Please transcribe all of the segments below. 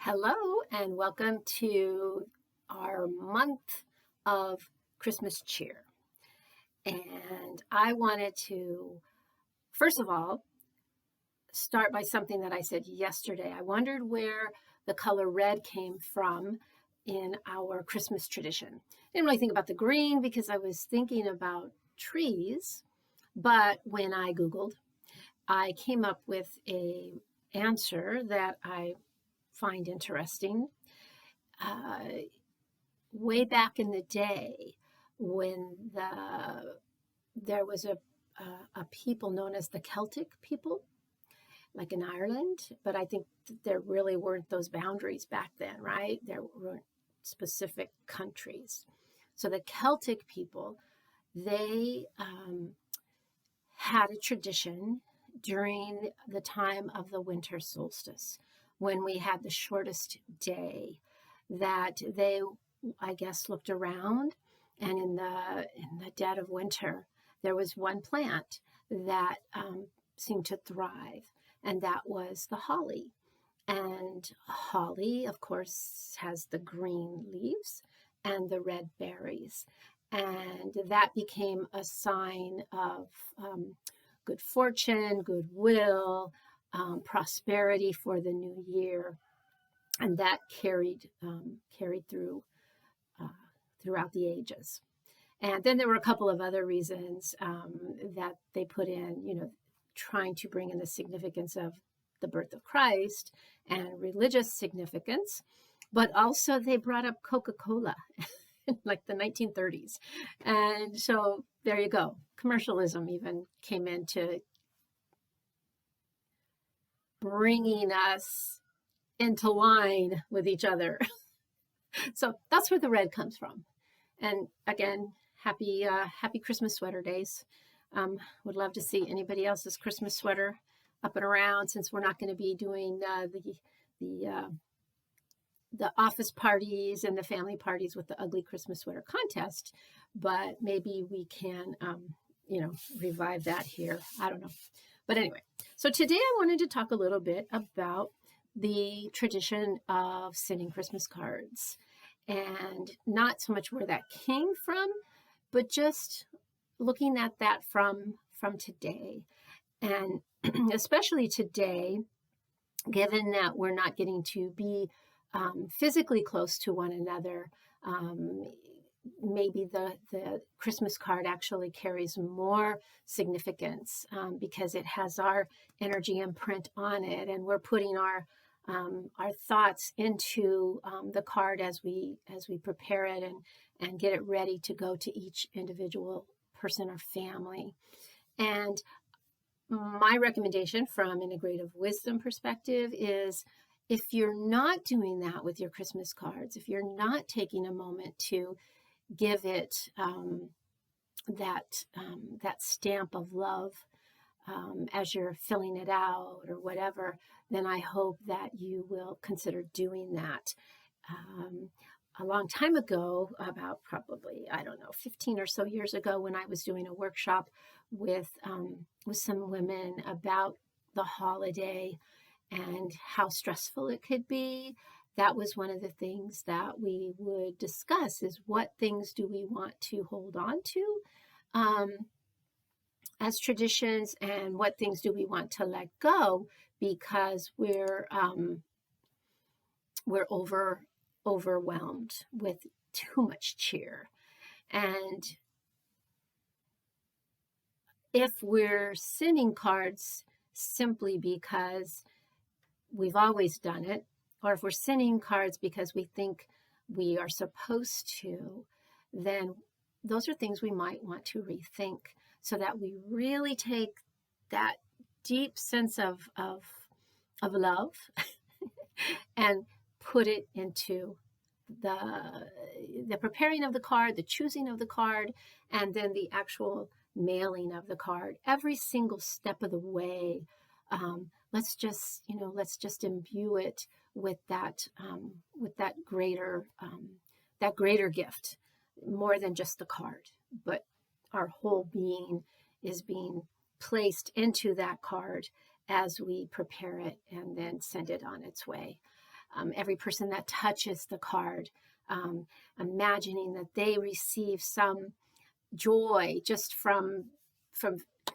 Hello, and welcome to our month of Christmas cheer. And I wanted to, first of all, start by something that I said yesterday. I wondered where the color red came from in our Christmas tradition. Didn't really think about the green because I was thinking about trees, but when I Googled, I came up with a answer that I find interesting. Uh, Way back in the day when there was a people known as the Celtic people, like in Ireland, but I think there really weren't those boundaries back then, right? There weren't specific countries. So the Celtic people, they had a tradition during the time of the winter solstice when we had the shortest day that they, I guess, looked around, and in the dead of winter there was one plant that seemed to thrive, and that was the holly. And holly, of course, has the green leaves and the red berries. And that became a sign of good fortune, goodwill, prosperity for the new year. And that carried through uh, throughout the ages. And then there were a couple of other reasons that they put in, trying to bring in the significance of the birth of Christ and religious significance. But also they brought up Coca-Cola in like the 1930s. And so there you go. Commercialism even came into bringing us into line with each other. So that's where the red comes from. And again, happy Christmas sweater days. Would love to see anybody else's Christmas sweater up and around, since we're not going to be doing the the office parties and the family parties with the ugly Christmas sweater contest. But maybe we can, revive that here. I don't know. But anyway, so today I wanted to talk a little bit about the tradition of sending Christmas cards, and not so much where that came from, but just looking at that from today. And especially today, given that we're not getting to be physically close to one another, maybe the Christmas card actually carries more significance because it has our energy imprint on it, and we're putting our thoughts into the card as we prepare it and get it ready to go to each individual person or family. And my recommendation from integrative wisdom perspective is, if you're not doing that with your Christmas cards, if you're not taking a moment to give it that stamp of love as you're filling it out or whatever, then I hope that you will consider doing that. A long time ago, about probably, I don't know, 15 or so years ago, when I was doing a workshop with some women about the holiday and how stressful it could be, that was one of the things that we would discuss, is what things do we want to hold on to as traditions, and what things do we want to let go because we're overwhelmed with too much cheer. And if we're sending cards simply because we've always done it, or if we're sending cards because we think we are supposed to, then those are things we might want to rethink, so that we really take that deep sense of love and put it into the preparing of the card, the choosing of the card, and then the actual mailing of the card. Every single step of the way, let's just imbue it with that greater gift, more than just the card, but our whole being is being placed into that card as we prepare it and then send it on its way. every person that touches the card, imagining that they receive some joy just from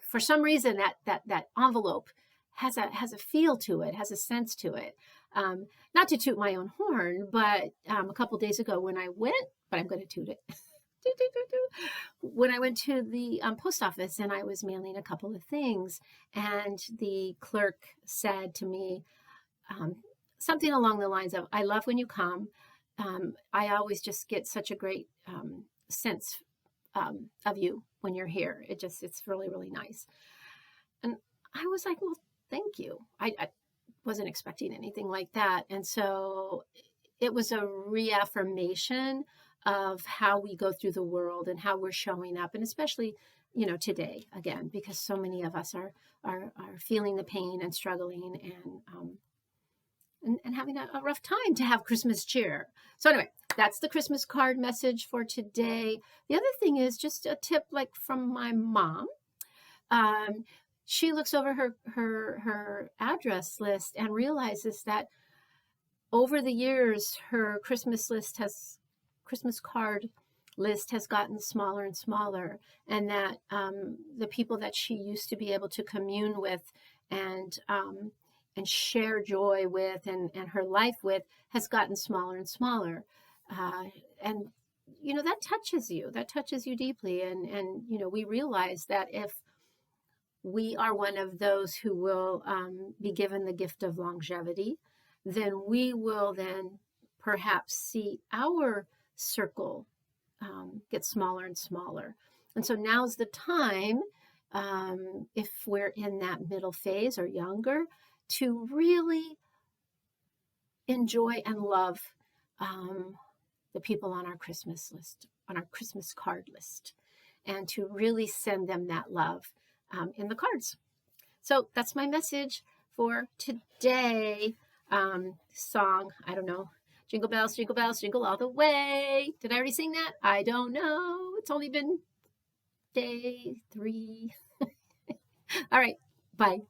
for some reason that envelope has a feel to it, has a sense to it. Not to toot my own horn, but a couple days ago when I went, but I'm going to toot it. When I went to the post office and I was mailing a couple of things, and the clerk said to me something along the lines of, "I love when you come. I always just get such a great sense of you when you're here. It's really, really nice." And I was like, "Well, thank you." I wasn't expecting anything like that. And so it was a reaffirmation of how we go through the world and how we're showing up. And especially, today, again, because so many of us are feeling the pain and struggling and having a rough time to have Christmas cheer. So anyway, that's the Christmas card message for today. The other thing is just a tip, like from my mom. She looks over her address list and realizes that over the years, her Christmas card list has gotten smaller and smaller, and that the people that she used to be able to commune with and share joy with and her life with has gotten smaller and smaller. And that touches you deeply. And we realize that if we are one of those who will be given the gift of longevity, then we will then perhaps see our circle get smaller and smaller. And so now's the time, if we're in that middle phase or younger, to really enjoy and love the people on our Christmas list, on our Christmas card list, and to really send them that love in the cards. So that's my message for today. Song, I don't know. Jingle bells, jingle all the way. Did I already sing that? I don't know. It's only been day 3. All right. Bye.